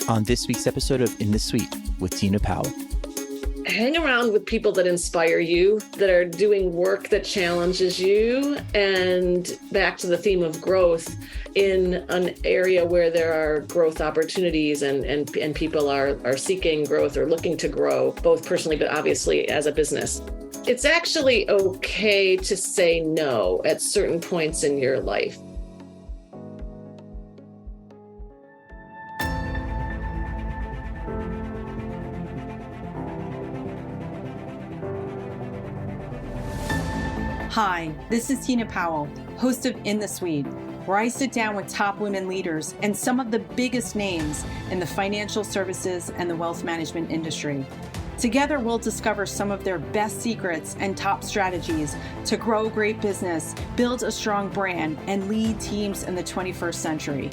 on this week's episode of In the Suite with Tina Powell. Hang around with people that inspire you, that are doing work that challenges you, and back to the theme of growth in an area where there are growth opportunities and people are seeking growth or looking to grow, both personally, but obviously as a business. It's actually okay to say no at certain points in your life. Hi, this is Tina Powell, host of In the Suite, where I sit down with top women leaders and some of the biggest names in the financial services and the wealth management industry. Together, we'll discover some of their best secrets and top strategies to grow great business, build a strong brand, and lead teams in the 21st century.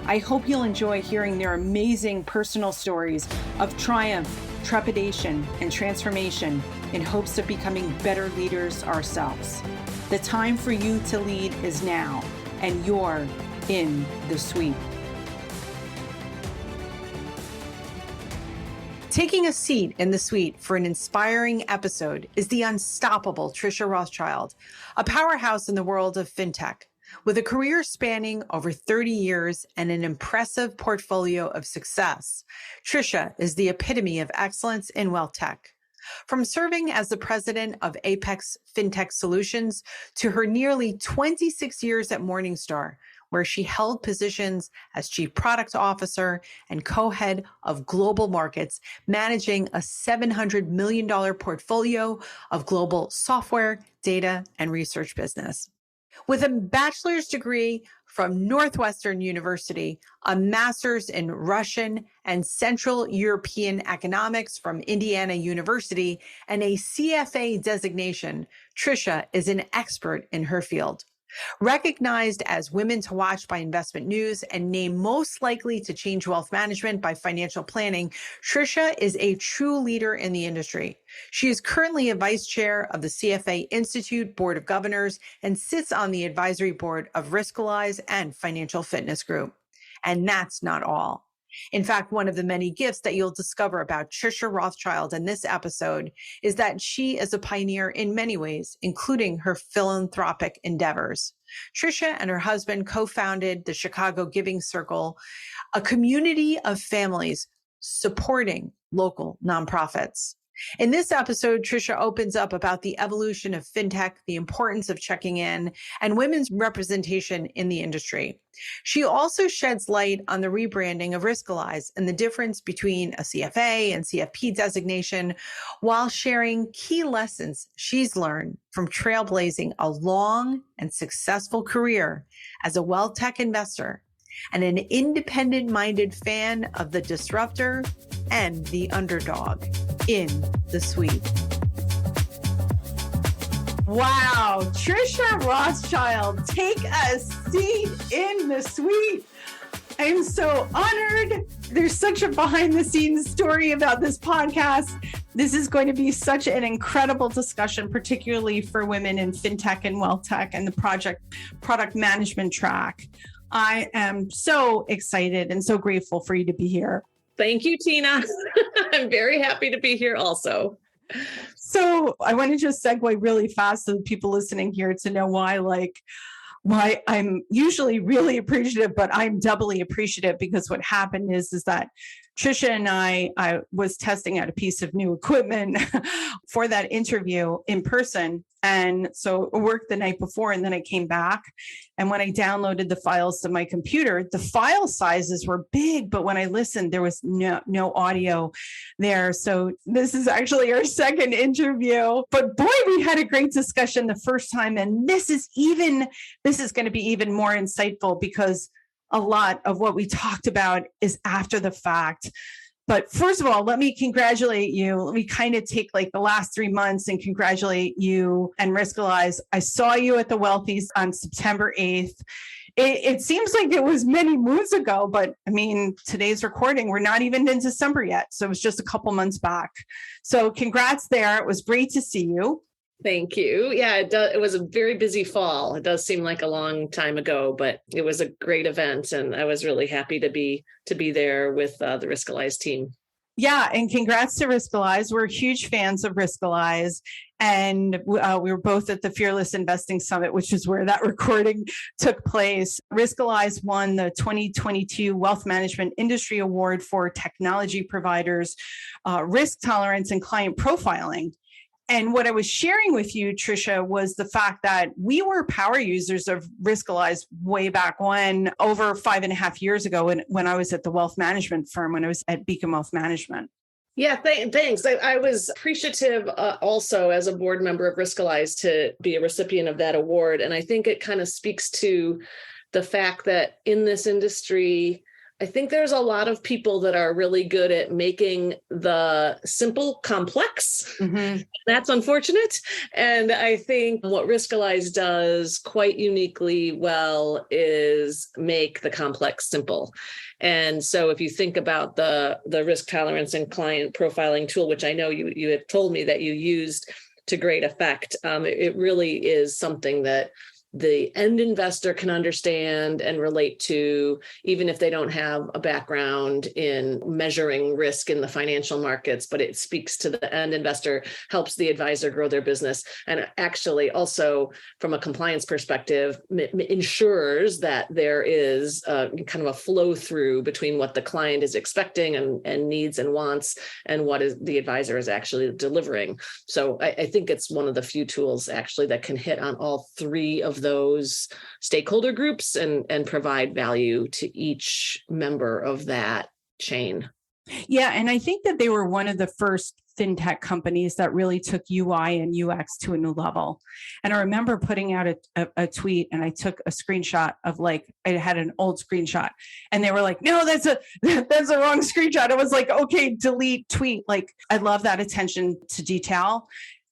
I hope you'll enjoy hearing their amazing personal stories of triumph, trepidation, and transformation in hopes of becoming better leaders ourselves. The time for you to lead is now, and you're in the suite. Taking a seat in the suite for an inspiring episode is the unstoppable Tricia Rothschild, a powerhouse in the world of FinTech. With a career spanning over 30 years and an impressive portfolio of success, Tricia is the epitome of excellence in WealthTech. From serving as the president of Apex FinTech Solutions to her nearly 26 years at Morningstar, where she held positions as chief product officer and co-head of global markets, managing a $700 million portfolio of global software, data, and research business. With a bachelor's degree from Northwestern University, a master's in Russian and Central European economics from Indiana University, and a CFA designation, Tricia is an expert in her field. Recognized as Women to Watch by InvestmentNews and named most likely to change wealth management by Financial Planning, Tricia is a true leader in the industry. She is currently a vice chair of the CFA Institute Board of Governors and sits on the advisory board of Riskalyze and Financial Fitness Group. And that's not all. In fact, one of the many gifts that you'll discover about Tricia Rothschild in this episode is that she is a pioneer in many ways, including her philanthropic endeavors. Tricia and her husband co-founded the Chicago Giving Circle, a community of families supporting local nonprofits. In this episode, Tricia opens up about the evolution of FinTech, the importance of checking in, and women's representation in the industry. She also sheds light on the rebranding of Riskalyze and the difference between a CFA and CFP designation, while sharing key lessons she's learned from trailblazing a long and successful career as a WealthTech investor and an independent-minded fan of the disruptor and the underdog in the suite. Wow, Tricia Rothschild, take a seat in the suite. I'm so honored. There's such a behind-the-scenes story about this podcast. This is going to be such an incredible discussion, particularly for women in FinTech and WealthTech and the product management track. I am so excited and so grateful for you to be here. Thank you, Tina. I'm very happy to be here also. So I want to just segue really fast so the people listening here to know why I'm usually really appreciative, but I'm doubly appreciative because what happened is that Tricia and I was testing out a piece of new equipment for that interview in person. And so I worked the night before and then I came back. And when I downloaded the files to my computer, the file sizes were big, but when I listened, there was no audio there. So this is actually our second interview, but boy, we had a great discussion the first time. And this is going to be even more insightful because a lot of what we talked about is after the fact. But first of all, let me congratulate you. Let me kind of take like the last 3 months and congratulate you and Riskalyze. I saw you at the Wealthies on September 8th. It seems like it was many moons ago, but I mean, today's recording, we're not even in December yet. So it was just a couple months back. So congrats there. It was great to see you. Thank you. Yeah, it was a very busy fall. It does seem like a long time ago, but it was a great event, and I was really happy to be there with the Riskalyze team. Yeah, and congrats to Riskalyze. We're huge fans of Riskalyze. And we were both at the Fearless Investing Summit, which is where that recording took place. Riskalyze won the 2022 Wealth Management Industry Award for technology providers, risk tolerance, and client profiling. And what I was sharing with you, Tricia, was the fact that we were power users of Riskalyze way back when, over 5.5 years ago, when I was at the wealth management firm, when I was at Beacon Wealth Management. Yeah, thanks. I was appreciative also as a board member of Riskalyze to be a recipient of that award. And I think it kind of speaks to the fact that in this industry, I think there's a lot of people that are really good at making the simple complex. Mm-hmm. That's unfortunate. And I think what Riskalyze does quite uniquely well is make the complex simple. And so if you think about the risk tolerance and client profiling tool, which I know you had told me that you used to great effect, it really is something that the end investor can understand and relate to, even if they don't have a background in measuring risk in the financial markets, but it speaks to the end investor, helps the advisor grow their business, and actually also from a compliance perspective, ensures that there is kind of a flow through between what the client is expecting and needs and wants and what is the advisor is actually delivering. So I think it's one of the few tools actually that can hit on all three of those stakeholder groups and provide value to each member of that chain. Yeah, and I think that they were one of the first FinTech companies that really took UI and UX to a new level. And I remember putting out a tweet, and I took a screenshot of I had an old screenshot, and they were like, "No, that's a wrong screenshot." I was like, "Okay, delete tweet." I love that attention to detail.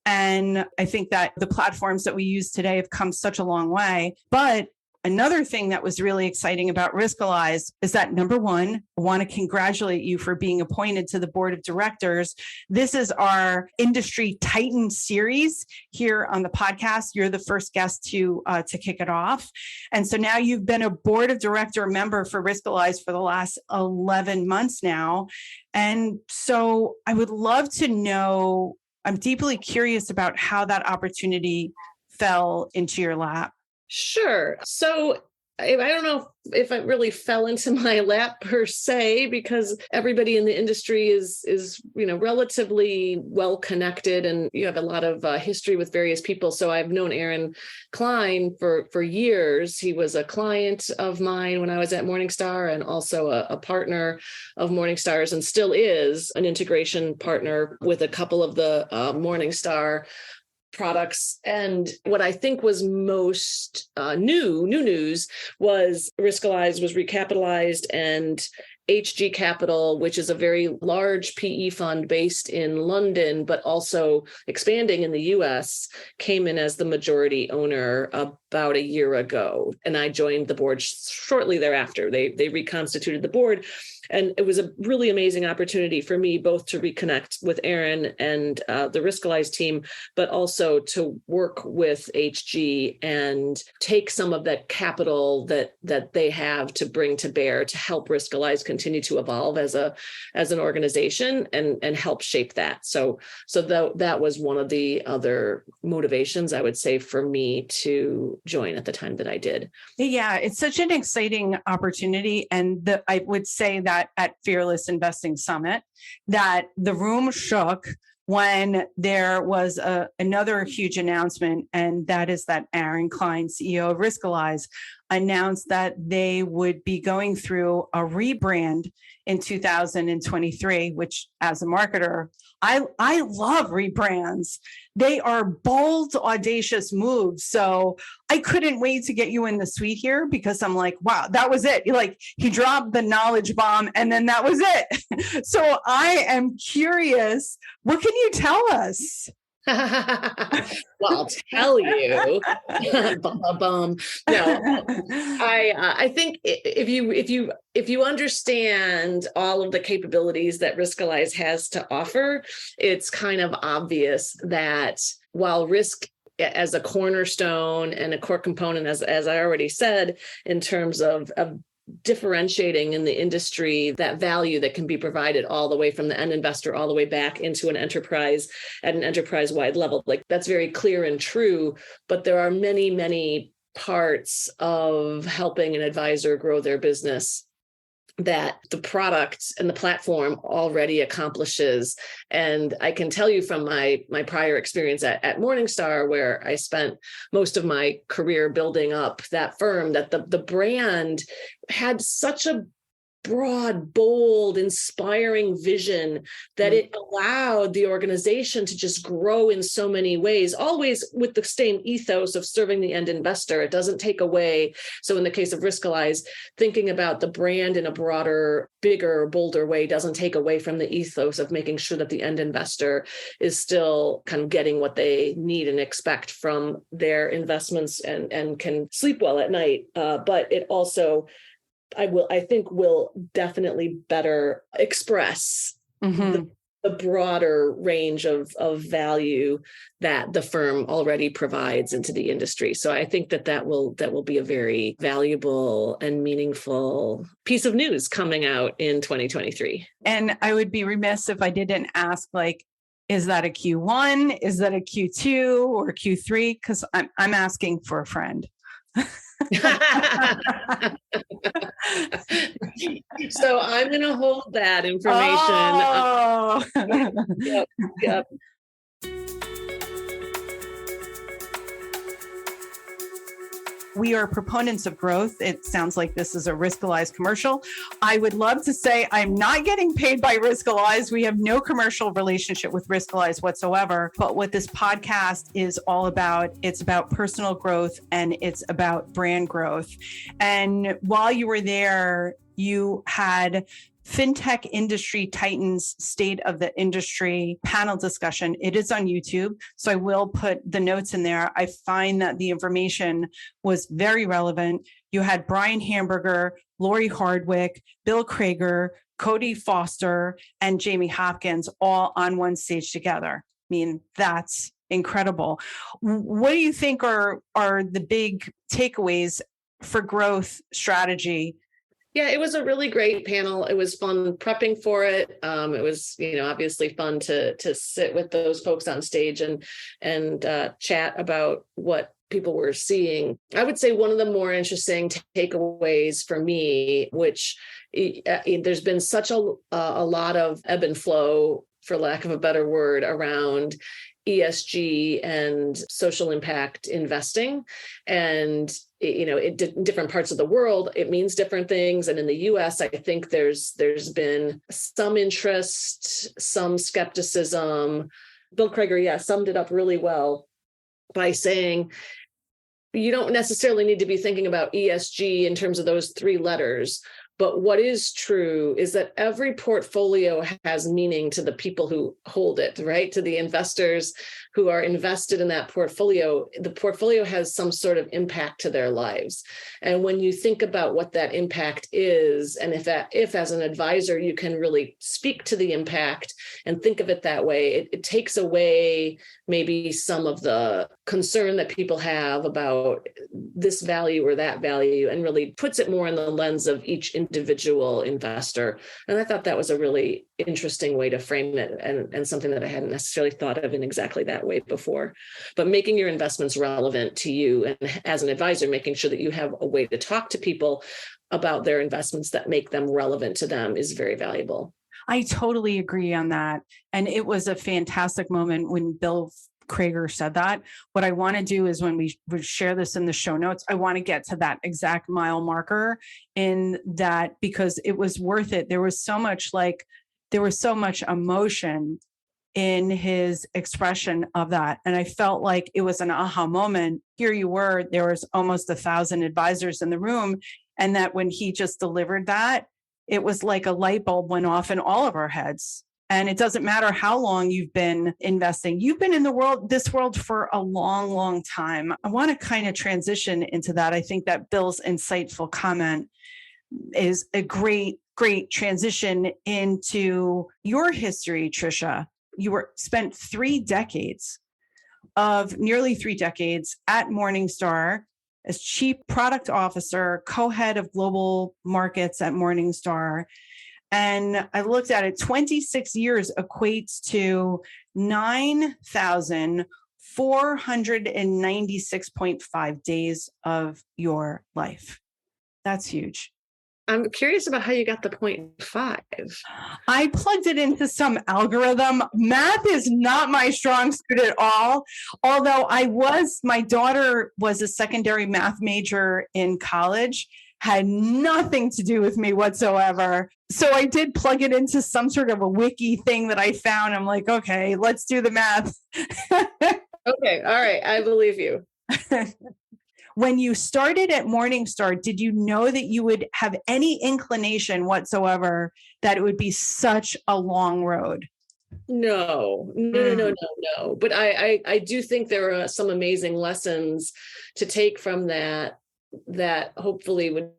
And I think that the platforms that we use today have come such a long way. But another thing that was really exciting about Riskalyze is that, number one, I want to congratulate you for being appointed to the board of directors. This is our Industry Titan series here on the podcast. You're the first guest to kick it off. And so now you've been a board of director member for Riskalyze for the last 11 months now. And so I would love to know, I'm deeply curious about how that opportunity fell into your lap. Sure. So I don't know if it really fell into my lap per se, because everybody in the industry is relatively well connected, and you have a lot of history with various people. So I've known Aaron Klein for years. He was a client of mine when I was at Morningstar, and also a partner of Morningstar's, and still is an integration partner with a couple of the Morningstar products. And what I think was most new news was Riskalyze was recapitalized, and HG Capital, which is a very large PE fund based in London, but also expanding in the US, came in as the majority owner about a year ago. And I joined the board shortly thereafter. They reconstituted the board. And it was a really amazing opportunity for me both to reconnect with Aaron and the Riskalyze team, but also to work with HG and take some of that capital that they have to bring to bear to help Riskalyze continue to evolve as an organization and help shape that. So that was one of the other motivations, I would say, for me to join at the time that I did. Yeah, it's such an exciting opportunity. And I would say that at Fearless Investing Summit, that the room shook when there was another huge announcement, and that is that Aaron Klein, CEO of Riskalyze, announced that they would be going through a rebrand in 2023, which, as a marketer, I love rebrands. They are bold, audacious moves. So I couldn't wait to get you in the suite here, because I'm like, wow, that was it. He dropped the knowledge bomb, and then that was it. So I am curious, what can you tell us? Well, I'll tell you. Bum, bum, bum. No, I think if you understand all of the capabilities that Riskalyze has to offer, it's kind of obvious that while risk as a cornerstone and a core component, as I already said, in terms of differentiating in the industry, that value that can be provided all the way from the end investor all the way back into an enterprise at an enterprise-wide level. Like, that's very clear and true, but there are many, many parts of helping an advisor grow their business that the product and the platform already accomplishes. And I can tell you from my prior experience at Morningstar, where I spent most of my career building up that firm, that the brand had such a broad, bold, inspiring vision that it allowed the organization to just grow in so many ways, always with the same ethos of serving the end investor. It doesn't take away. So in the case of Riskalyze, thinking about the brand in a broader, bigger, bolder way doesn't take away from the ethos of making sure that the end investor is still kind of getting what they need and expect from their investments and can sleep well at night. But it also, I think will definitely better express the broader range of value that the firm already provides into the industry. So I think that will be a very valuable and meaningful piece of news coming out in 2023. And I would be remiss if I didn't ask, like, is that a Q1? Is that a Q2 or Q3? Because I'm asking for a friend. So I'm going to hold that information. Yep. We are proponents of growth. It sounds like this is a Riskalyze commercial. I would love to say I'm not getting paid by Riskalyze. We have no commercial relationship with Riskalyze whatsoever. But what this podcast is all about, it's about personal growth and it's about brand growth. And while you were there, you had FinTech Industry Titans State of the Industry panel discussion. It is on YouTube, so I will put the notes in there. I find that the information was very relevant. You had Brian Hamburger, Lori Hardwick, Bill Krager, Cody Foster, and Jamie Hopkins all on one stage together. I mean, that's incredible. What do you think are the big takeaways for growth strategy? Yeah, it was a really great panel. It was fun prepping for it. It was, obviously fun to sit with those folks on stage and chat about what people were seeing. I would say one of the more interesting takeaways for me, which there's been such a lot of ebb and flow, for lack of a better word, around ESG and social impact investing. And, in different parts of the world, it means different things. And in the US, I think there's been some interest, some skepticism. Bill Krager, summed it up really well by saying, you don't necessarily need to be thinking about ESG in terms of those three letters. But what is true is that every portfolio has meaning to the people who hold it, right? To the investors who are invested in that portfolio. The portfolio has some sort of impact to their lives. And when you think about what that impact is, and if as an advisor, you can really speak to the impact and think of it that way, it takes away maybe some of the concern that people have about this value or that value, and really puts it more in the lens of each individual investor. And I thought that was a really interesting way to frame it, and something that I hadn't necessarily thought of in exactly that way before. But making your investments relevant to you, and as an advisor, making sure that you have a way to talk to people about their investments that make them relevant to them is very valuable. I totally agree on that. And it was a fantastic moment when Bill Krager said that. What I want to do is, when we share this in the show notes, I want to get to that exact mile marker in that, because it was worth it. There was so much emotion in his expression of that. And I felt like it was an aha moment. Here you were, there was almost 1,000 advisors in the room. And that when he just delivered that, it was like a light bulb went off in all of our heads. And it doesn't matter how long you've been investing. You've been in this world for a long, long time. I want to kind of transition into that. I think that Bill's insightful comment is a great transition into your history, Tricia. You spent nearly 3 decades at Morningstar as Chief Product Officer, co-head of global markets at Morningstar. And I looked at it, 26 years equates to 9,496.5 days of your life. That's huge. I'm curious about how you got the 0.5. I plugged it into some algorithm. Math is not my strong suit at all. Although my daughter was a secondary math major in college, had nothing to do with me whatsoever. So I did plug it into some sort of a wiki thing that I found. I'm like, okay, let's do the math. Okay. All right. I believe you. When you started at Morningstar, did you know that you would have any inclination whatsoever that it would be such a long road? No. But I do think there are some amazing lessons to take from that hopefully would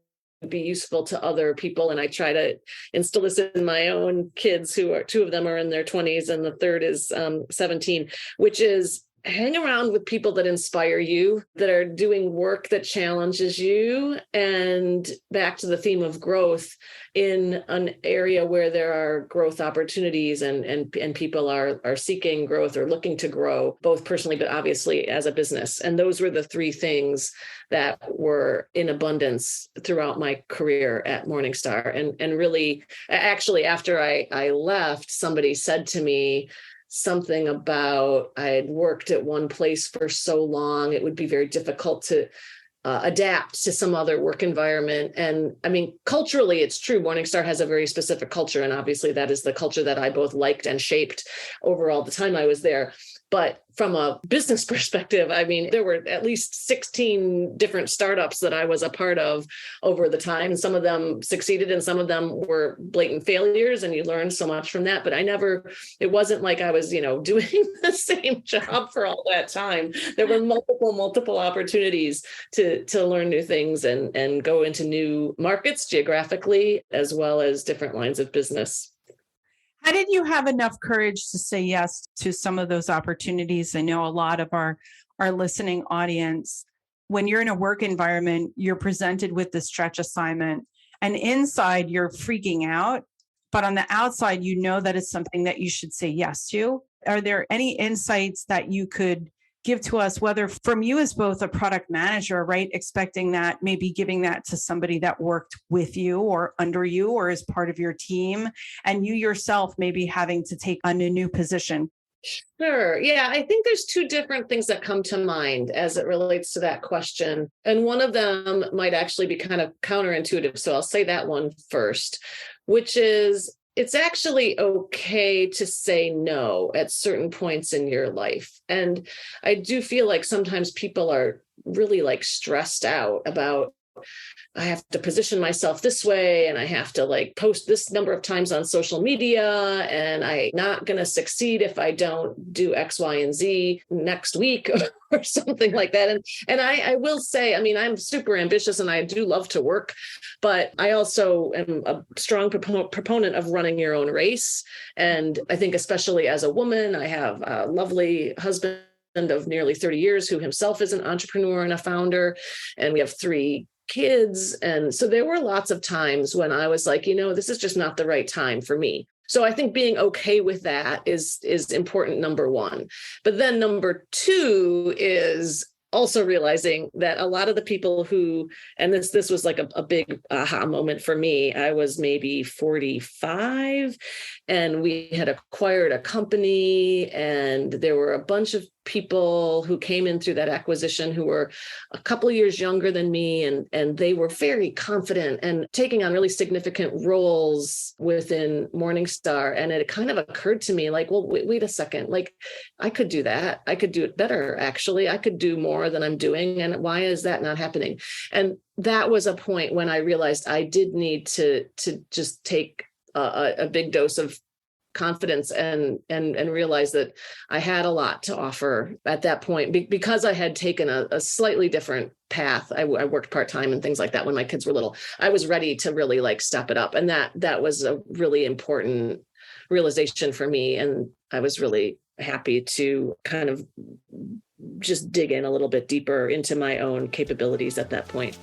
be useful to other people. And I try to instill this in my own kids, two of them are in their 20s and the third is 17, which is hang around with people that inspire you, that are doing work that challenges you. And back to the theme of growth, in an area where there are growth opportunities and people are seeking growth or looking to grow, both personally, but obviously as a business. And those were the 3 things that were in abundance throughout my career at Morningstar. And really, actually, after I left, somebody said to me, something about I had worked at one place for so long, it would be very difficult to adapt to some other work environment. And I mean, culturally, it's true. Morningstar has a very specific culture. And obviously that is the culture that I both liked and shaped over all the time I was there. But from a business perspective, I mean, there were at least 16 different startups that I was a part of over the time. And some of them succeeded and some of them were blatant failures. And you learn so much from that. But it wasn't like I was, doing the same job for all that time. There were multiple opportunities to learn new things and go into new markets geographically, as well as different lines of business. How did you have enough courage to say yes to some of those opportunities? I know a lot of our listening audience, when you're in a work environment, you're presented with the stretch assignment and inside you're freaking out, but on the outside, you know that it's something that you should say yes to. Are there any insights that you could give to us, whether from you as both a product manager, right? Expecting that, maybe giving that to somebody that worked with you or under you or as part of your team, and you yourself maybe having to take on a new position? Sure. Yeah, I think there's 2 different things that come to mind as it relates to that question. And one of them might actually be kind of counterintuitive. So I'll say that one first, which is it's actually okay to say no at certain points in your life. And I do feel like sometimes people are really stressed out about, I have to position myself this way and I have to post this number of times on social media and I'm not going to succeed if I don't do X, Y, and Z next week or something like that. And I will say, I mean, I'm super ambitious and I do love to work, but I also am a strong proponent of running your own race. And I think especially as a woman, I have a lovely husband of nearly 30 years who himself is an entrepreneur and a founder. And we have 3 kids. And so there were lots of times when I was like, this is just not the right time for me. So I think being okay with that is important, number 1. But then number 2 is also realizing that a lot of the people who, and this was like a big aha moment for me. I was maybe 45 and we had acquired a company and there were a bunch of people who came in through that acquisition who were a couple of years younger than me, and they were very confident and taking on really significant roles within Morningstar. And it kind of occurred to me well, wait a second, I could do that. I could do it better. Actually, I could do more than I'm doing. And why is that not happening? And that was a point when I realized I did need to just take a big dose of confidence and realized that I had a lot to offer at that point because I had taken a slightly different path. I worked part-time and things like that when my kids were little. I was ready to really like step it up. And that was a really important realization for me. And I was really happy to kind of just dig in a little bit deeper into my own capabilities at that point.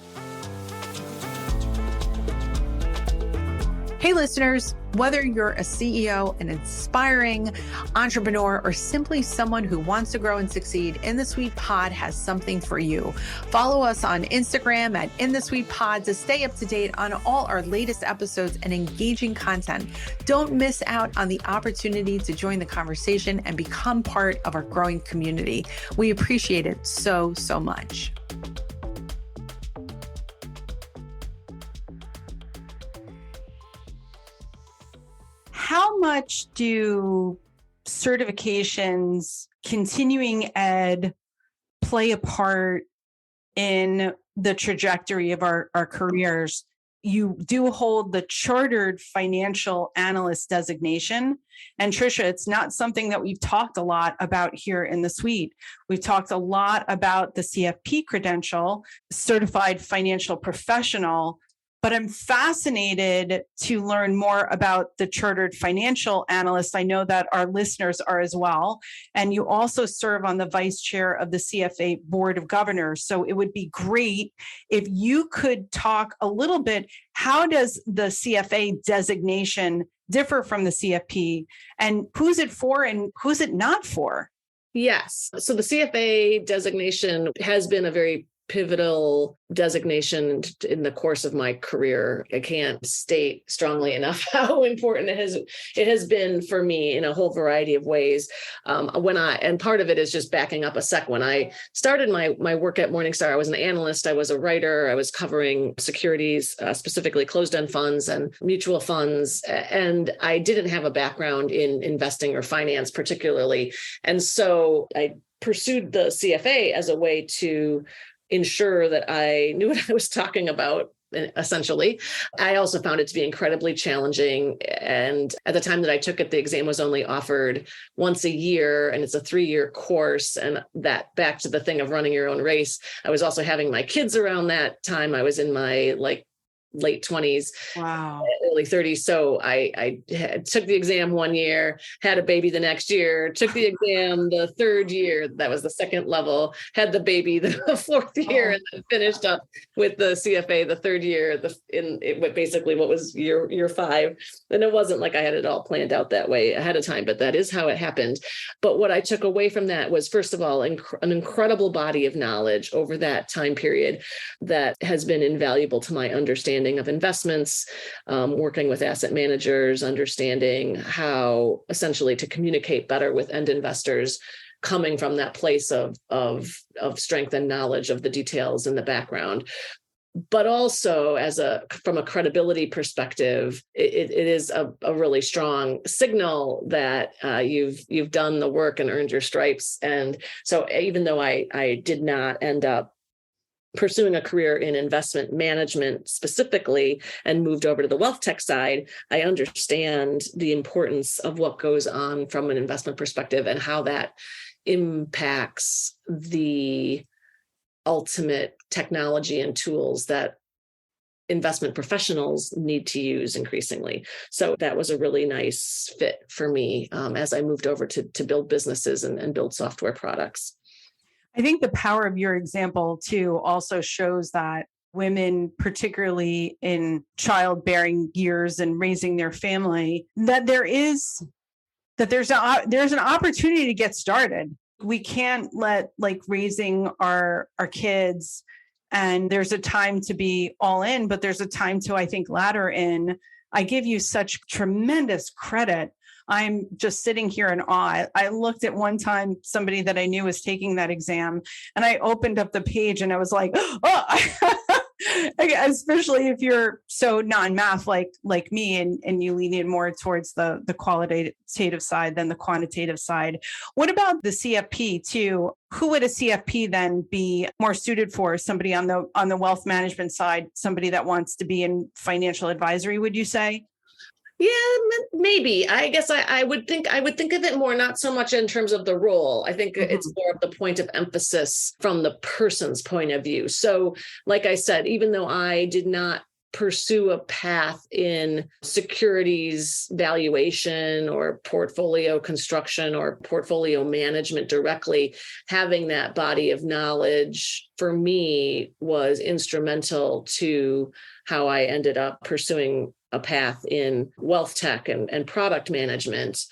Hey, listeners, whether you're a CEO, an inspiring entrepreneur, or simply someone who wants to grow and succeed, In the Suite Pod has something for you. Follow us on Instagram at In the Suite Pod to stay up to date on all our latest episodes and engaging content. Don't miss out on the opportunity to join the conversation and become part of our growing community. We appreciate it so, so much. How much do certifications, continuing ed play a part in the trajectory of our careers? You do hold the Chartered Financial Analyst designation. And Tricia, it's not something that we've talked a lot about here in the suite. We've talked a lot about the CFP credential, Certified Financial Professional. But I'm fascinated to learn more about the Chartered Financial Analyst. I know that our listeners are as well. And you also serve on the vice chair of the CFA Board of Governors. So it would be great if you could talk a little bit, how does the CFA designation differ from the CFP, and who's it for and who's it not for? Yes. So the CFA designation has been a very pivotal designation in the course of my career. I can't state strongly enough how important it has been for me in a whole variety of ways. And part of it is just backing up a sec. When I started my work at Morningstar, I was an analyst, I was a writer, I was covering securities, specifically closed-end funds and mutual funds. And I didn't have a background in investing or finance particularly. And so I pursued the CFA as a way to ensure that I knew what I was talking about, essentially. I also found it to be incredibly challenging. And at the time that I took it, the exam was only offered once a year, and it's a 3-year course. And that, back to the thing of running your own race, I was also having my kids around that time. I was in my late 20s, wow, early 30s. So I took the exam 1 year, had a baby the next year, took the exam the 3rd year. That was the second level, had the baby the 4th year, and then finished up with the CFA the 3rd year, basically what was year 5. And it wasn't like I had it all planned out that way ahead of time, but that is how it happened. But what I took away from that was, first of all, an incredible body of knowledge over that time period that has been invaluable to my understanding of investments, working with asset managers, understanding how essentially to communicate better with end investors, coming from that place of strength and knowledge of the details in the background. But also from a credibility perspective, it is a really strong signal that you've done the work and earned your stripes. And so even though I did not end up pursuing a career in investment management specifically and moved over to the WealthTech side, I understand the importance of what goes on from an investment perspective and how that impacts the ultimate technology and tools that investment professionals need to use increasingly. So that was a really nice fit for me as I moved over to build businesses and build software products. I think the power of your example too also shows that women, particularly in childbearing years and raising their family, that there's an opportunity to get started. We can't let raising our kids, and there's a time to be all in, but there's a time to, I think, ladder in. I give you such tremendous credit. I'm just sitting here in awe. I looked at one time, somebody that I knew was taking that exam, and I opened up the page and I was like, oh, especially if you're so non-math like me and you lean in more towards the qualitative side than the quantitative side. What about the CFP too? Who would a CFP then be more suited for? Somebody on the wealth management side, somebody that wants to be in financial advisory, would you say? Yeah, maybe. I guess I would think of it more, not so much in terms of the role. I think it's more of the point of emphasis from the person's point of view. So, like I said, even though I did not pursue a path in securities valuation or portfolio construction or portfolio management directly, having that body of knowledge for me was instrumental to how I ended up pursuing a path in WealthTech and product management.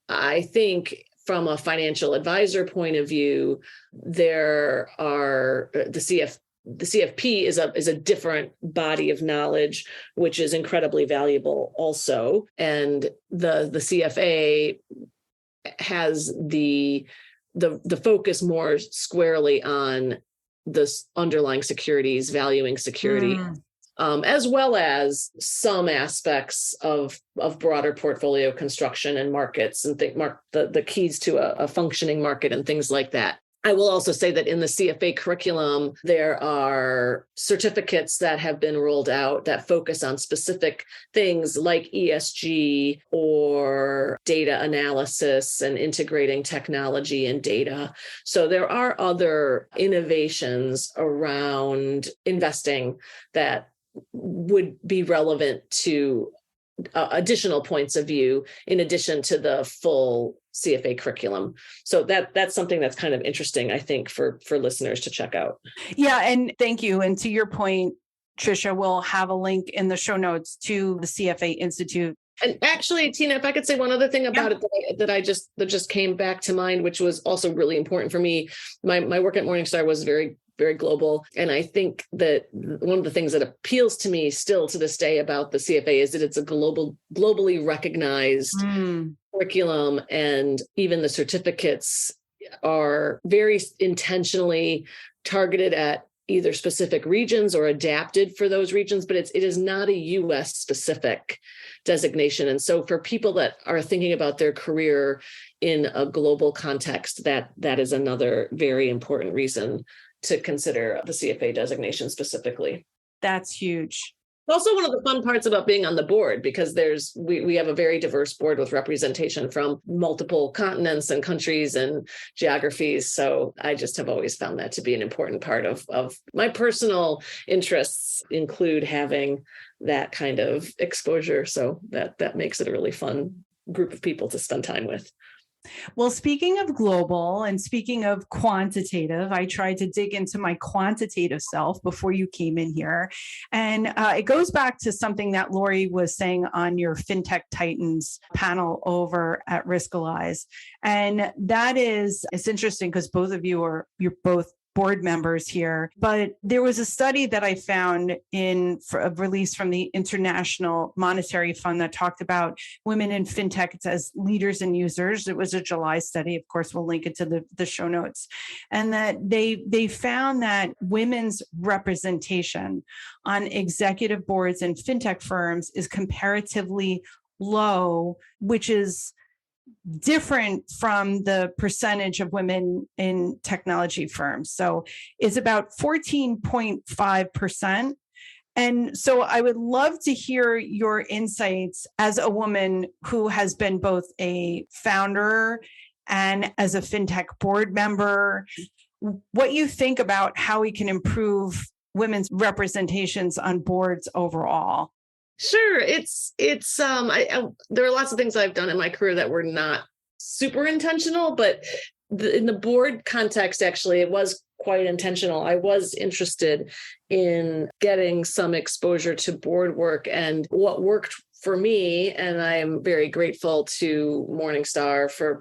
I think from a financial advisor point of view, there are the CFP is a different body of knowledge, which is incredibly valuable also. And the CFA has the focus more squarely on the underlying securities, valuing security, as well as some aspects of broader portfolio construction and markets and the keys to a functioning market and things like that. I will also say that in the CFA curriculum, there are certificates that have been rolled out that focus on specific things like ESG or data analysis and integrating technology and data. So there are other innovations around investing that would be relevant to additional points of view in addition to the full CFA curriculum. So that's something that's kind of interesting, I think, for listeners to check out. Yeah, and thank you. And to your point, Tricia, we'll have a link in the show notes to the CFA Institute. And actually, Tina, if I could say one other thing about it that just came back to mind, which was also really important for me. My work at Morningstar was very, very global. And I think that one of the things that appeals to me still to this day about the CFA is that it's a globally recognized curriculum, and even the certificates are very intentionally targeted at either specific regions or adapted for those regions, but it is not a US specific designation. And so for people that are thinking about their career in a global context, that is another very important reason to consider the CFA designation specifically. That's huge. Also, one of the fun parts about being on the board, because we have a very diverse board with representation from multiple continents and countries and geographies. So I just have always found that to be an important part of my personal interests, include having that kind of exposure. So that makes it a really fun group of people to spend time with. Well, speaking of global and speaking of quantitative, I tried to dig into my quantitative self before you came in here. And it goes back to something that Lori was saying on your FinTech Titans panel over at Riskalyze. And that is, it's interesting because you're both board members here, but there was a study that I found released from the International Monetary Fund that talked about women in fintech as leaders and users. It was a July study. Of course, we'll link it to the show notes. And that they found that women's representation on executive boards in fintech firms is comparatively low, which is different from the percentage of women in technology firms. So it's about 14.5%. And so I would love to hear your insights as a woman who has been both a founder and as a FinTech board member, what you think about how we can improve women's representations on boards overall. Sure. There are lots of things I've done in my career that were not super intentional, but in the board context, actually, it was quite intentional. I was interested in getting some exposure to board work, and what worked for me, and I am very grateful to Morningstar for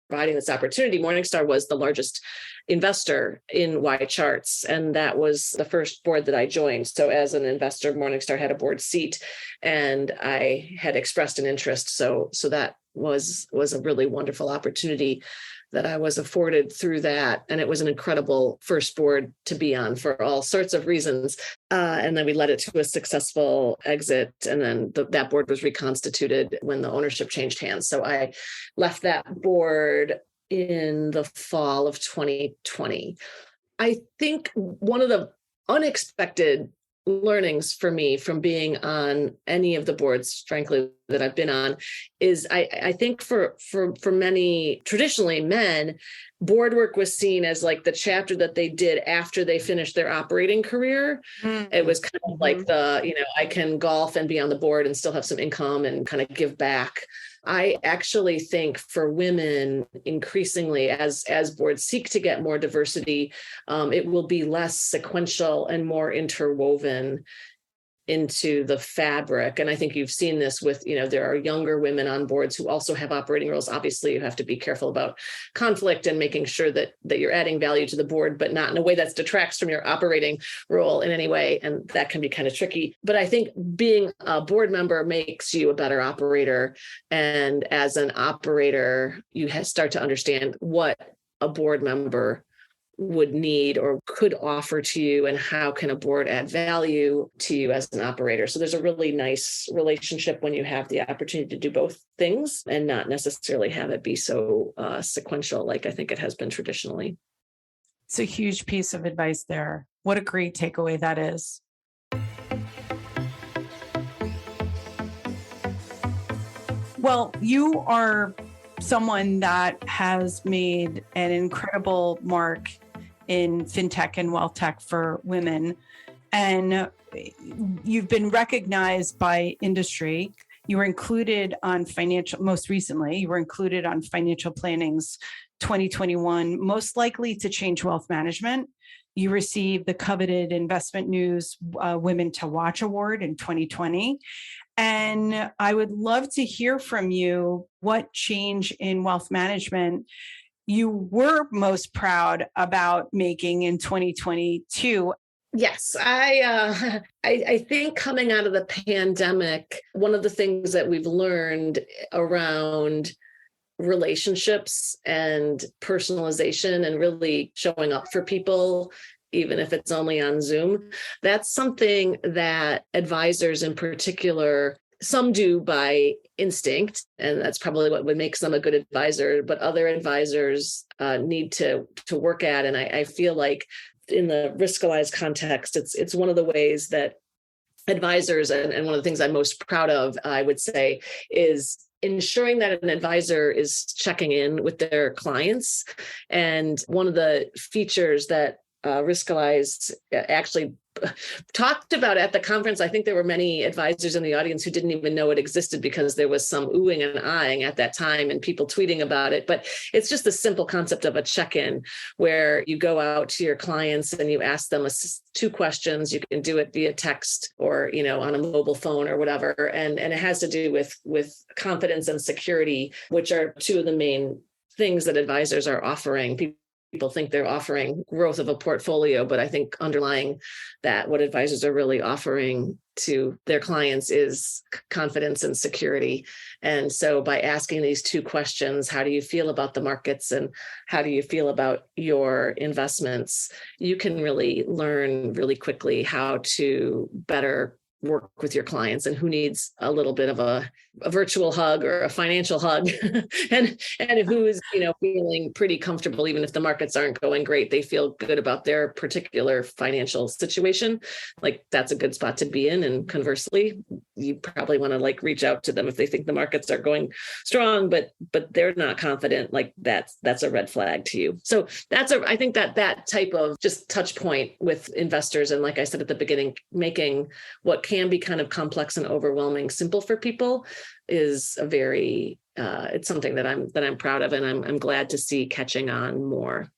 providing this opportunity. Morningstar was the largest investor in Y Charts, and that was the first board that I joined. So as an investor, Morningstar had a board seat, and I had expressed an interest. So that was a really wonderful opportunity that I was afforded through that. And it was an incredible first board to be on for all sorts of reasons. And then we led it to a successful exit. And then that board was reconstituted when the ownership changed hands. So I left that board in the fall of 2020. I think one of the unexpected learnings for me from being on any of the boards, frankly, that I've been on is I think for many traditionally men, board work was seen as like the chapter that they did after they finished their operating career. Mm-hmm. It was kind of like I can golf and be on the board and still have some income and kind of give back. I actually think for women, increasingly, as boards seek to get more diversity, it will be less sequential and more interwoven into the fabric. And I think you've seen this with, there are younger women on boards who also have operating roles. Obviously, you have to be careful about conflict and making sure that you're adding value to the board, but not in a way that detracts from your operating role in any way. And that can be kind of tricky. But I think being a board member makes you a better operator. And as an operator, you start to understand what a board member would need or could offer to you, and how can a board add value to you as an operator. So there's a really nice relationship when you have the opportunity to do both things and not necessarily have it be so sequential like I think it has been traditionally. It's a huge piece of advice there. What a great takeaway that is. Well, you are someone that has made an incredible mark in FinTech and WealthTech for women. And you've been recognized by industry. You were included on most recently, you were included on Financial Planning's 2021 Most Likely to Change Wealth Management. You received the coveted InvestmentNews Women to Watch Award in 2020. And I would love to hear from you what change in wealth management you were most proud about making in 2022. Yes, I think coming out of the pandemic, one of the things that we've learned around relationships and personalization and really showing up for people, even if it's only on Zoom, that's something that advisors in particular, some do by instinct, and that's probably what would make them a good advisor, but other advisors need to work at. And I feel like in the Riskalyze context, it's one of the ways that advisors, and one of the things I'm most proud of, I would say, is ensuring that an advisor is checking in with their clients. And one of the features that Riskalyze actually talked about at the conference, I think there were many advisors in the audience who didn't even know it existed because there was some oohing and eyeing at that time and people tweeting about it. But it's just the simple concept of a check-in where you go out to your clients and you ask them 2 questions. You can do it via text or, on a mobile phone or whatever. And it has to do with confidence and security, which are 2 of the main things that advisors are offering. People think they're offering growth of a portfolio, but I think underlying that, what advisors are really offering to their clients is confidence and security. And so by asking these 2 questions, how do you feel about the markets and how do you feel about your investments, you can really learn really quickly how to better work with your clients and who needs a little bit of a virtual hug or a financial hug and who is, feeling pretty comfortable, even if the markets aren't going great, they feel good about their particular financial situation. Like that's a good spot to be in. And conversely, you probably want to reach out to them if they think the markets are going strong, but they're not confident. Like that's a red flag to you. So I think that type of just touch point with investors. And like I said at the beginning, making what can be kind of complex and overwhelming simple for people is a very it's something that I'm proud of, and I'm glad to see catching on more.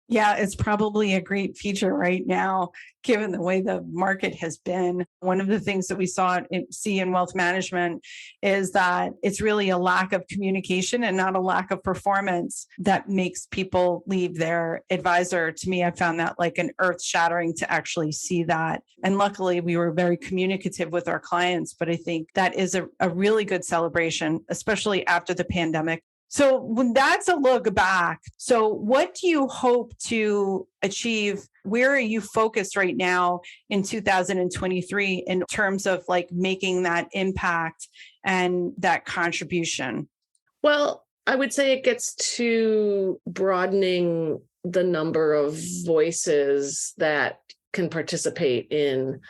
Yeah, it's probably a great feature right now, given the way the market has been. One of the things that we see in wealth management is that it's really a lack of communication and not a lack of performance that makes people leave their advisor. To me, I found that like an earth-shattering to actually see that. And luckily, we were very communicative with our clients, but I think that is a really good celebration, especially after the pandemic. So when that's a look back, so what do you hope to achieve? Where are you focused right now in 2023 in terms of making that impact and that contribution? Well, I would say it gets to broadening the number of voices that can participate in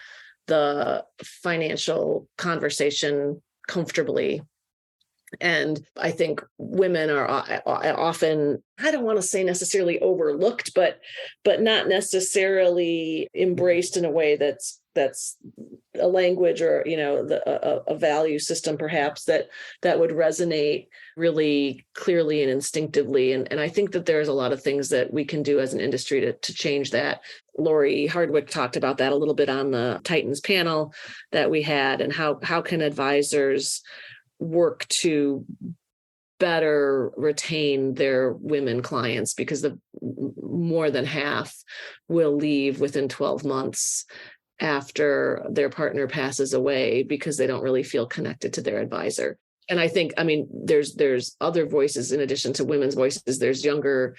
the financial conversation comfortably. And I think women are often, I don't want to say necessarily overlooked, but not necessarily embraced in a way that's a language or, a value system perhaps that would resonate really clearly and instinctively. And I think that there's a lot of things that we can do as an industry to change that. Lori Hardwick talked about that a little bit on the Titans panel that we had, and how can advisors work to better retain their women clients, because more than half will leave within 12 months after their partner passes away because they don't really feel connected to their advisor. And I think, there's other voices in addition to women's voices. There's younger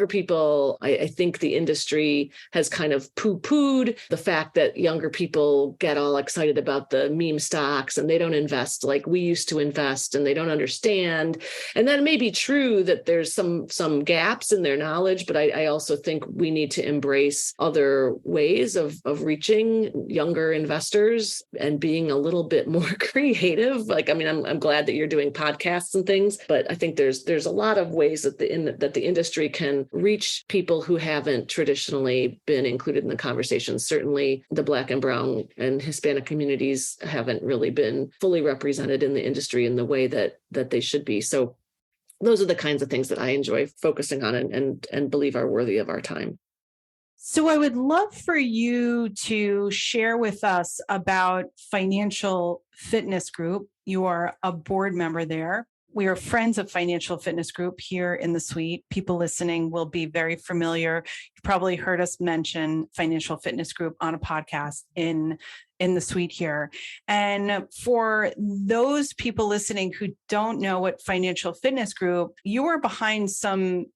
people. I think the industry has kind of poo-pooed the fact that younger people get all excited about the meme stocks and they don't invest like we used to invest, and they don't understand. And that may be true that there's some gaps in their knowledge, but I also think we need to embrace other ways of reaching younger investors and being a little bit more creative. I'm glad that you're doing podcasts and things, but I think there's a lot of ways that the industry can reach people who haven't traditionally been included in the conversation. Certainly the Black and Brown and Hispanic communities haven't really been fully represented in the industry in the way that they should be. So those are the kinds of things that I enjoy focusing on and believe are worthy of our time. So I would love for you to share with us about Financial Fitness Group. You are a board member there. We are friends of Financial Fitness Group here in the suite. People listening will be very familiar. You've probably heard us mention Financial Fitness Group on a podcast in the suite here. And for those people listening who don't know what Financial Fitness Group, you are behind some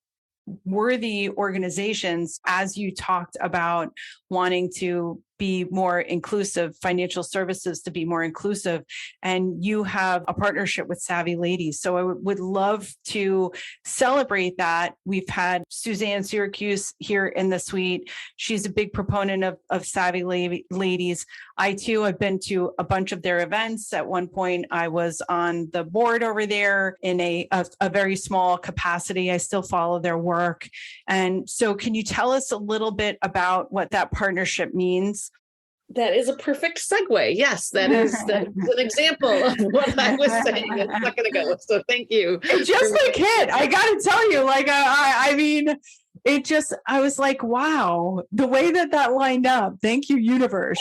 worthy organizations, as you talked about wanting to be more inclusive, financial services to be more inclusive. And you have a partnership with Savvy Ladies. So I would love to celebrate that. We've had Suzanne Syracuse here in the suite. She's a big proponent of Savvy Ladies. I too have been to a bunch of their events. At one point, I was on the board over there in a very small capacity. I still follow their work. And so can you tell us a little bit about what that partnership means? That is a perfect segue. Yes, that's an example of what I was saying a second ago. So thank you. It just hit. I got to tell you, I was like, wow, the way that lined up. Thank you, universe.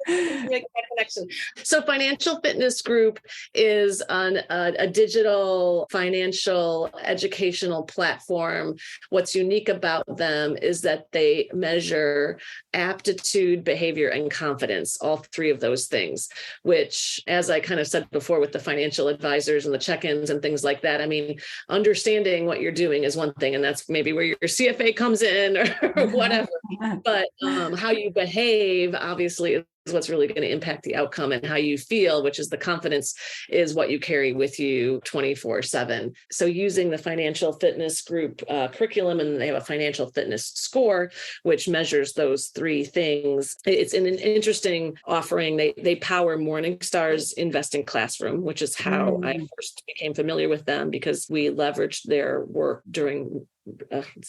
Make that connection. So Financial Fitness Group is a digital financial educational platform. What's unique about them is that they measure aptitude, behavior, and confidence, all three of those things, which, as I kind of said before with the financial advisors and the check-ins and things like that, understanding what you're doing is one thing, and that's maybe where your CFA comes in or whatever. But how you behave, obviously, is what's really going to impact the outcome, and how you feel, which is the confidence, is what you carry with you 24/7. So using the Financial Fitness Group curriculum, and they have a financial fitness score, which measures those three things. It's an interesting offering. They power Morningstar's Investing Classroom, which is how I first became familiar with them, because we leveraged their work during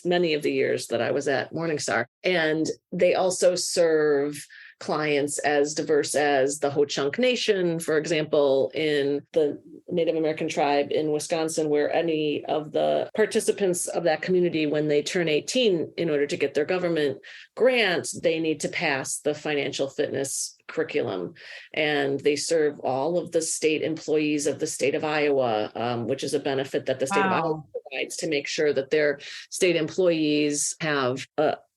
many of the years that I was at Morningstar. And they also serve clients as diverse as the Ho-Chunk Nation, for example, in the Native American tribe in Wisconsin, where any of the participants of that community, when they turn 18, in order to get their government grant, they need to pass the financial fitness curriculum. And they serve all of the state employees of the state of Iowa, which is a benefit that the state of Iowa provides to make sure that their state employees have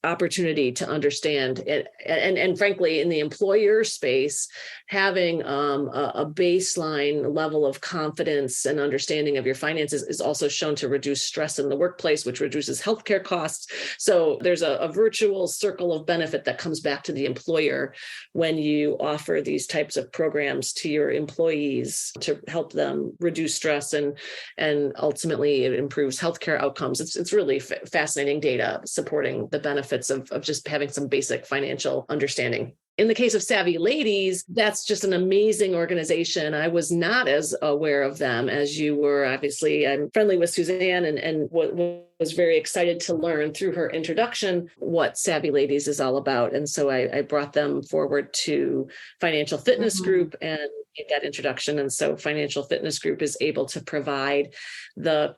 opportunity to understand it. And frankly, in the employer space, having a baseline level of confidence and understanding of your finances is also shown to reduce stress in the workplace, which reduces healthcare costs. So there's a virtual circle of benefit that comes back to the employer when you offer these types of programs to your employees to help them reduce stress, and ultimately it improves healthcare outcomes. It's really fascinating data supporting the benefits of just having some basic financial understanding. In the case of Savvy Ladies, that's just an amazing organization. I was not as aware of them as you were. Obviously, I'm friendly with Suzanne and was very excited to learn through her introduction what Savvy Ladies is all about. And so I brought them forward to Financial Fitness Group and gave that introduction. And so Financial Fitness Group is able to provide the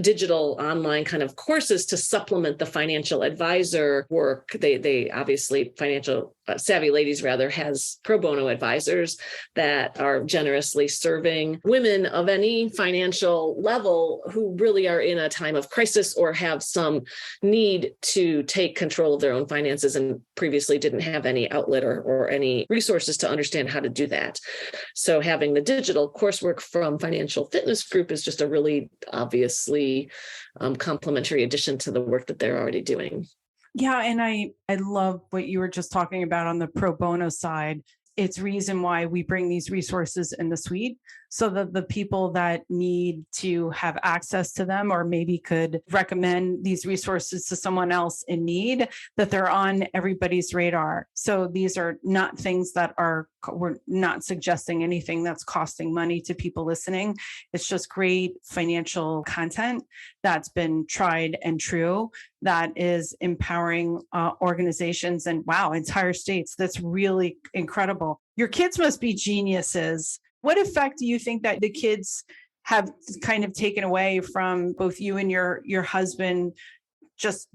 digital online kind of courses to supplement the financial advisor work. They obviously Savvy Ladies rather has pro bono advisors that are generously serving women of any financial level who really are in a time of crisis or have some need to take control of their own finances and previously didn't have any outlet or any resources to understand how to do that. So having the digital coursework from Financial Fitness Group is just a really obviously complementary addition to the work that they're already doing. Yeah. And I love what you were just talking about on the pro bono side. It's reason why we bring these resources in the suite so that the people that need to have access to them or maybe could recommend these resources to someone else in need, that they're on everybody's radar. So these are not things that we're not suggesting anything that's costing money to people listening. It's just great financial content that's been tried and true, that is empowering organizations and entire states. That's really incredible. Your kids must be geniuses. What effect do you think that the kids have kind of taken away from both you and your husband just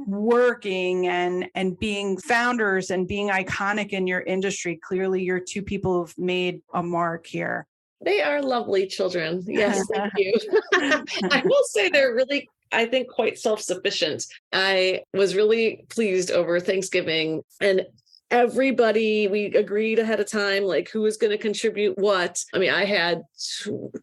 working and being founders and being iconic in your industry? Clearly, you're two people who've made a mark here. They are lovely children. Yes, thank you. I will say they're really, I think, quite self-sufficient. I was really pleased over Thanksgiving, and everybody, we agreed ahead of time, like who was going to contribute what. I mean, I had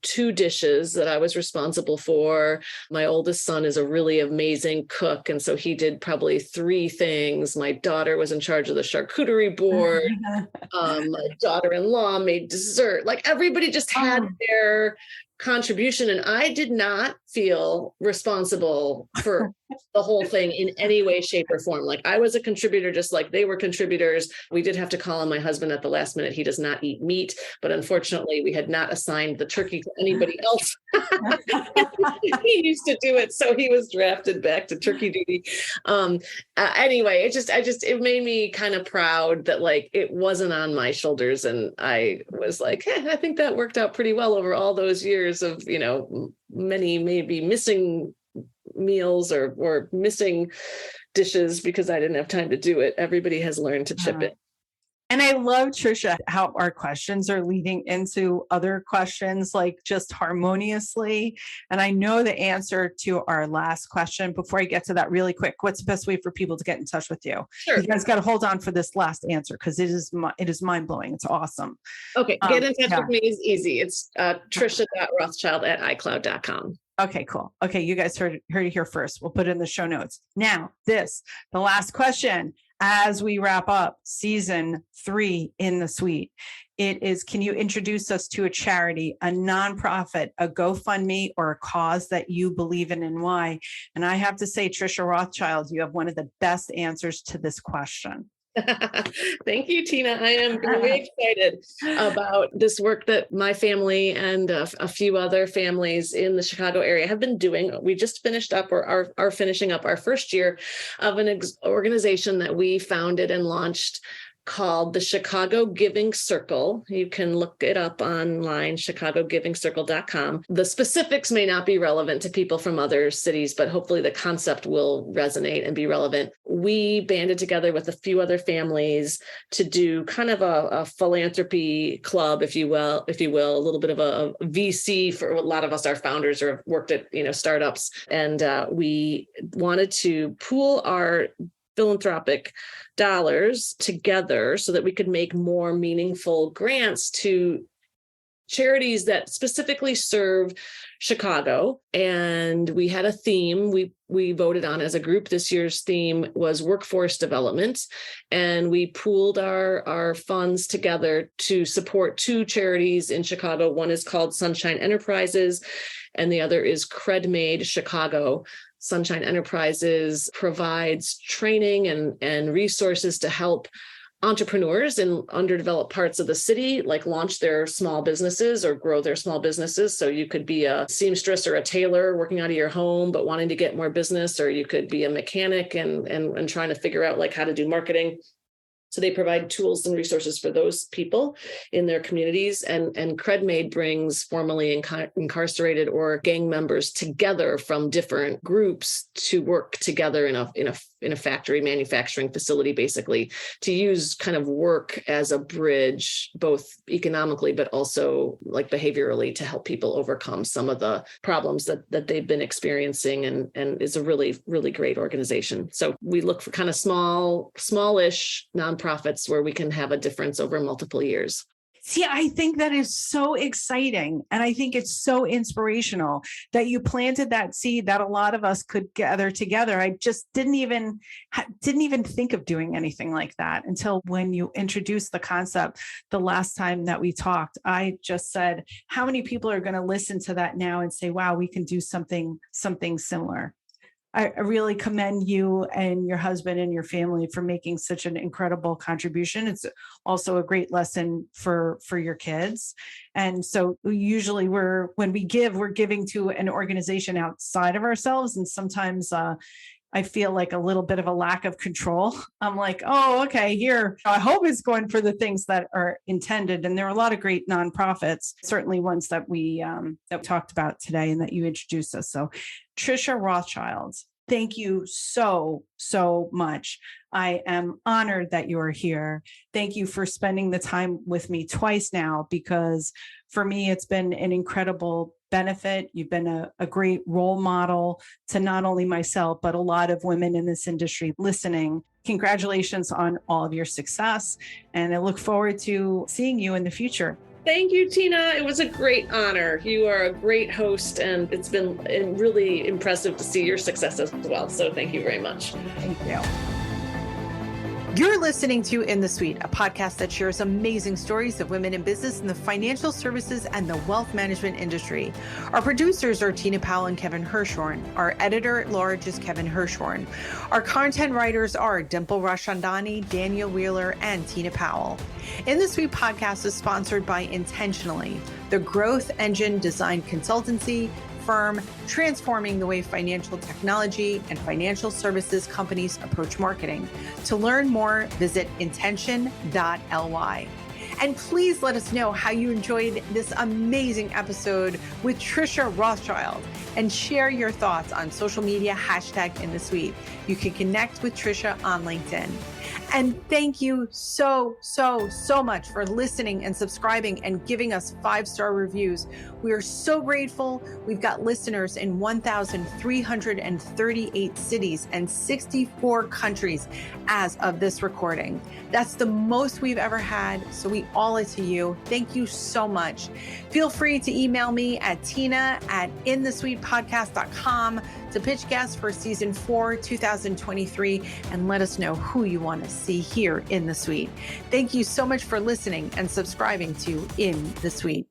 two dishes that I was responsible for. My oldest son is a really amazing cook, and so he did probably 3 things. My daughter was in charge of the charcuterie board. My daughter-in-law made dessert. Like everybody just had their contribution, and I did not feel responsible for the whole thing in any way, shape, or form. Like I was a contributor, just like they were contributors. We did have to call on my husband at the last minute. He does not eat meat, but unfortunately we had not assigned the turkey to anybody else. He used to do it, so he was drafted back to turkey duty. Anyway, it made me kind of proud that like it wasn't on my shoulders, and I was like, I think that worked out pretty well over all those years of, many maybe missing meals or missing dishes because I didn't have time to do it. Everybody has learned to chip in. And I love, Tricia, how our questions are leading into other questions, like just harmoniously. And I know the answer to our last question. Before I get to that really quick, what's the best way for people to get in touch with you? Sure. You guys got to hold on for this last answer because it is mind-blowing. It's awesome. Okay. Get in touch with me is easy. It's tricia.rothschild@icloud.com. Okay, cool. Okay, you guys heard it here first. We'll put it in the show notes. Now, the last question as we wrap up season 3 in the suite. It is, can you introduce us to a charity, a nonprofit, a GoFundMe, or a cause that you believe in and why? And I have to say, Tricia Rothschild, you have one of the best answers to this question. Thank you, Tina. I am very excited about this work that my family and a few other families in the Chicago area have been doing. We just finished up or are finishing up our first year of an organization that we founded and launched called the Chicago Giving Circle. You can look it up online, chicagogivingcircle.com. The specifics may not be relevant to people from other cities, but hopefully the concept will resonate and be relevant. We banded together with a few other families to do kind of a philanthropy club, if you will, a little bit of a VC for a lot of us. Our founders or have worked at startups, and we wanted to pool our philanthropic dollars together so that we could make more meaningful grants to charities that specifically serve Chicago. And we had a theme we voted on as a group. This year's theme was workforce development. And we pooled our funds together to support 2 charities in Chicago. One is called Sunshine Enterprises, and the other is CredMade Chicago. Sunshine Enterprises provides training and resources to help entrepreneurs in underdeveloped parts of the city, like launch their small businesses or grow their small businesses. So you could be a seamstress or a tailor working out of your home, but wanting to get more business, or you could be a mechanic and trying to figure out like how to do marketing. So they provide tools and resources for those people in their communities. And CredMade brings formerly incarcerated or gang members together from different groups to work together in a factory manufacturing facility, basically, to use kind of work as a bridge, both economically, but also like behaviorally, to help people overcome some of the problems that they've been experiencing, and is a really, really great organization. So we look for kind of smallish nonprofits where we can have a difference over multiple years. See, I think that is so exciting. And I think it's so inspirational that you planted that seed that a lot of us could gather together. I just didn't even think of doing anything like that until when you introduced the concept the last time that we talked. I just said, how many people are going to listen to that now and say, wow, we can do something similar. I really commend you and your husband and your family for making such an incredible contribution. It's also a great lesson for your kids. And so usually when we give, we're giving to an organization outside of ourselves. And sometimes I feel like a little bit of a lack of control. I'm like, oh, okay, here. I hope it's going for the things that are intended. And there are a lot of great nonprofits, certainly ones that we talked about today and that you introduced us. So Tricia Rothschild, thank you so much. I am honored that you are here. Thank you for spending the time with me twice now, because for me, it's been an incredible benefit. You've been a great role model to not only myself, but a lot of women in this industry listening. Congratulations on all of your success. And I look forward to seeing you in the future. Thank you, Tina. It was a great honor. You are a great host, and it's been really impressive to see your success as well. So thank you very much. Thank you. You're listening to In the Suite, a podcast that shares amazing stories of women in business in the financial services and the wealth management industry. Our producers are Tina Powell and Kevin Hirshhorn. Our editor at large is Kevin Hirshhorn. Our content writers are Dimple Rashandani, Daniel Wheeler, and Tina Powell. In the Suite podcast is sponsored by Intentionally, the growth engine design consultancy firm transforming the way financial technology and financial services companies approach marketing. To learn more, visit intention.ly. And please let us know how you enjoyed this amazing episode with Tricia Rothschild, and share your thoughts on social media, #InTheSuite. You can connect with Tricia on LinkedIn. And thank you so much for listening and subscribing and giving us 5-star reviews. We are so grateful. We've got listeners in 1,338 cities and 64 countries as of this recording. That's the most we've ever had, so we owe it to you. Thank you so much. Feel free to email me at tina@inthesuitepodcast.com to pitch guests for season 4, 2023, and let us know who you want to see here in the suite. Thank you so much for listening and subscribing to In the Suite.